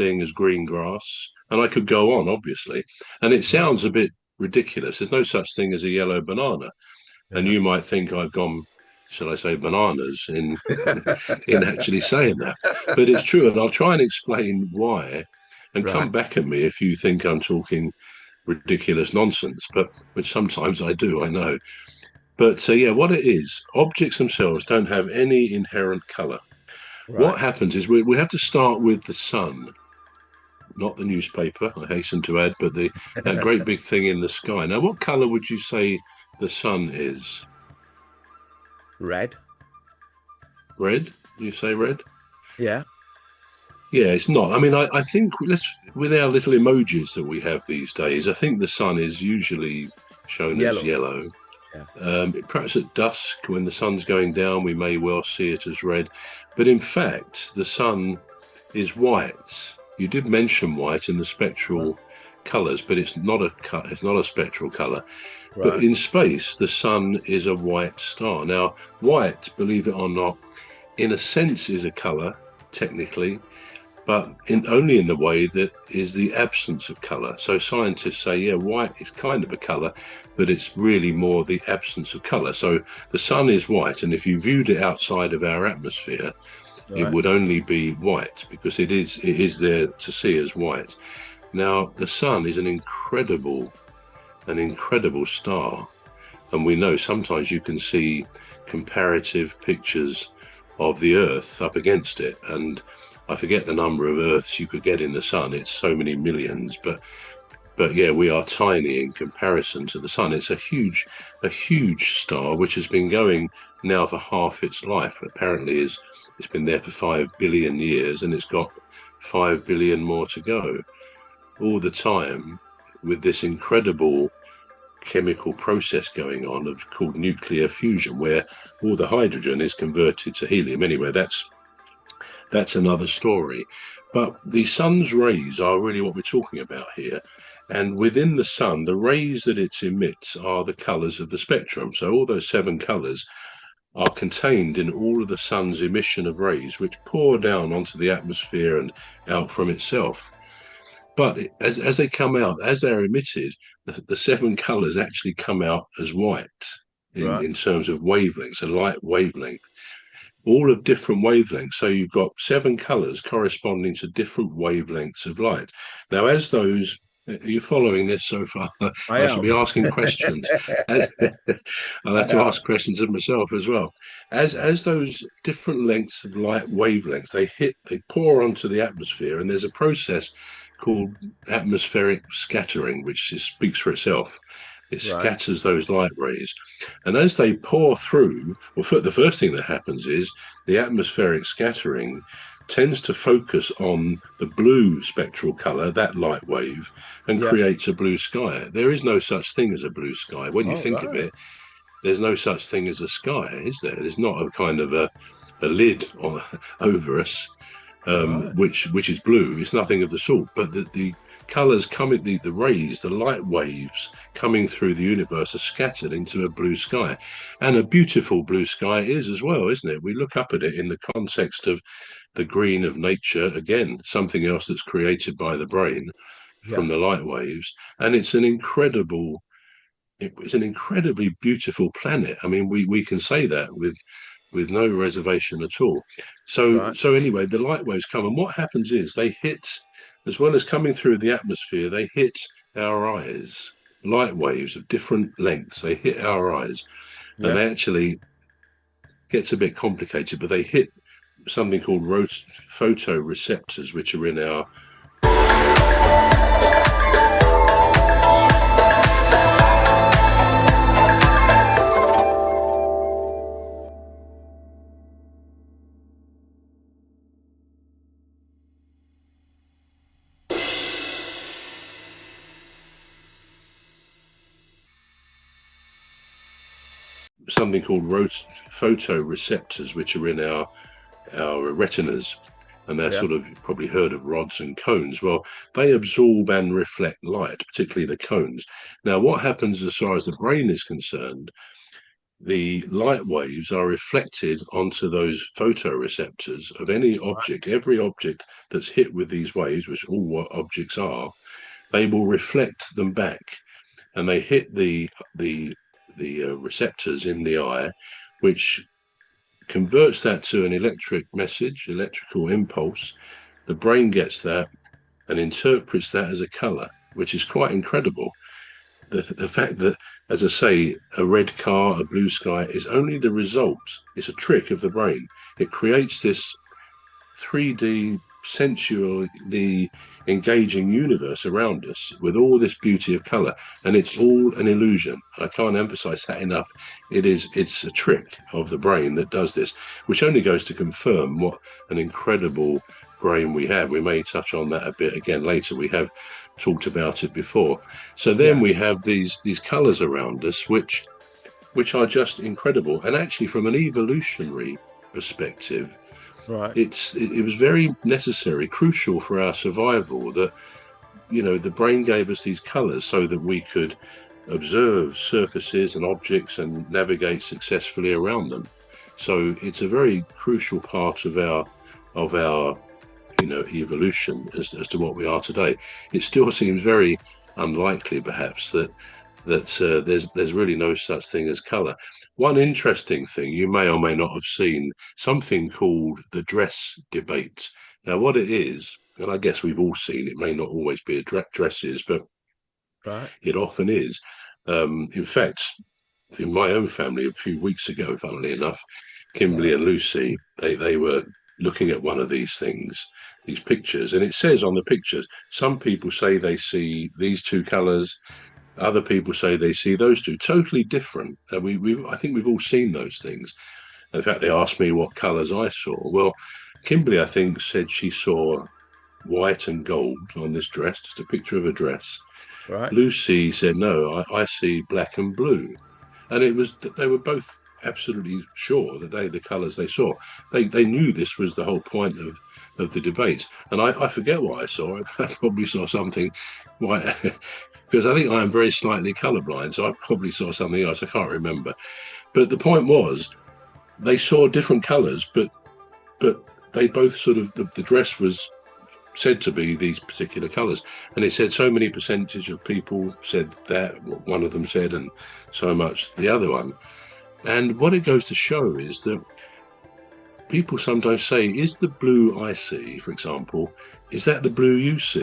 thing as green grass. And I could go on, obviously. And it sounds a bit ridiculous. There's no such thing as a yellow banana. And Yeah. you might think I've gone, shall I say, bananas in actually saying that. But it's true. And I'll try and explain why, and Right. come back at me if you think I'm talking ridiculous nonsense, but which sometimes I do, I know. But yeah, what it is, objects themselves don't have any inherent color. Right. What happens is we have to start with the sun, not the newspaper, I hasten to add, but that great big thing in the sky. Now, what color would you say the sun is? Red. Red? You say red? Yeah. Yeah, it's not. I mean, I think let's with our little emojis that we have these days, I think the sun is usually shown as Yellow. yellow. Yeah. Perhaps at dusk, when the sun's going down, we may well see it as red. But in fact, the sun is white. You did mention white in the spectral colours, but it's not a spectral colour. But Right. in space, the sun is a white star. Now, white, believe it or not, in a sense is a colour, technically, but only in the way that is the absence of colour. So scientists say, yeah, white is kind of a colour, but it's really more the absence of colour. So the sun is white, and if you viewed it outside of our atmosphere, it Right. would only be white because it is there to see as white. Now, the sun is an incredible star, and we know sometimes you can see comparative pictures of the Earth up against it, and I forget the number of Earths you could get in the sun. It's so many millions, but yeah, we are tiny in comparison to the sun. It's a huge star which has been going now for half its life. Apparently, it's been there for 5 billion years, and it's got 5 billion more to go. All the time, with this incredible chemical process going on called nuclear fusion, where all the hydrogen is converted to helium. Anyway, that's another story. But the sun's rays are really what we're talking about here. And within the sun, the rays that it emits are the colours of the spectrum. So all those 7 colours are contained in all of the sun's emission of rays, which pour down onto the atmosphere and out from itself. But as they come out, as they're emitted, the 7 colours actually come out as white Right. in terms of wavelengths, a light wavelength, all of different wavelengths. So you've got 7 colours corresponding to different wavelengths of light. Now, as those, are you following this so far? I I should be am. asking questions. I'll I have to am. ask questions of myself as well. As those different lengths of light wavelengths, they pour onto the atmosphere, and there's a process called atmospheric scattering, which speaks for itself. It Right. scatters those light rays. And as they pour through, well, the first thing that happens is the atmospheric scattering tends to focus on the blue spectral color, that light wave, and Yeah. creates a blue sky. There is no such thing as a blue sky. When you Oh, think of right. it, there's no such thing as a sky, is there? There's not a kind of a lid over us, Right. which is blue. It's nothing of the sort. But the colours coming, the rays, the light waves coming through the universe are scattered into a blue sky. And a beautiful blue sky is as well, isn't it? We look up at it in the context of the green of nature, again, something else that's created by the brain Yeah. from the light waves. And it's an incredibly beautiful planet. I mean, we can say that with no reservation at all. Right. So anyway, the light waves come, and what happens is they hit, as well as coming through the atmosphere, they hit our eyes. Light waves of different lengths, they hit our eyes, and Yeah. they actually gets a bit complicated, but they hit something called photoreceptors, which are in our something called photoreceptors, which are in our retinas, and they're Yeah. sort of, you've probably heard of rods and cones. Well, they absorb and reflect light, particularly the cones. Now, what happens as far as the brain is concerned, the light waves are reflected onto those photoreceptors of any object. Every object that's hit with these waves, which all what objects are, they will reflect them back, and they hit the receptors in the eye, which converts that to an electrical impulse. The brain gets that and interprets that as a color, which is quite incredible. The fact that, as I say, a red car, a blue sky is only the result. It's a trick of the brain. It creates this 3D, sensually engaging universe around us with all this beauty of color, and it's all an illusion. I can't emphasize that enough. It's a trick of the brain that does this, which only goes to confirm what an incredible brain we have. We may touch on that a bit again later. We have talked about it before. So then we have these colors around us which are just incredible. And actually, from an evolutionary perspective, right, it was very necessary, crucial for our survival that, you know, the brain gave us these colors so that we could observe surfaces and objects and navigate successfully around them. So it's a very crucial part of our evolution as to what we are today. It still seems very unlikely, perhaps, that there's really no such thing as color. One interesting thing, you may or may not have seen something called the dress debate. Now, what it is, and I guess we've all seen, it may not always be dresses, but it often is. In fact, in my own family a few weeks ago, funnily enough, Kimberly and Lucy, they were looking at one of these things, these pictures, and it says on the pictures, some people say they see these two colors, other people say they see those two, totally different. I think we've all seen those things. In fact, they asked me what colors I saw. Well, Kimberly, I think, said she saw white and gold on this dress, just a picture of a dress. Right. Lucy said, no, I see black and blue. And it was that they were both absolutely sure that the colours they saw. They knew this was the whole point of the debate. And I forget what I saw. I probably saw something white, because I think I am very slightly colourblind, so I probably saw something else. I can't remember. But the point was, they saw different colours, but they both sort of, the dress was said to be these particular colours, and it said so many percentage of people said that, what one of them said, and so much the other one. And what it goes to show is that people sometimes say, is the blue I see, for example, is that the blue you see?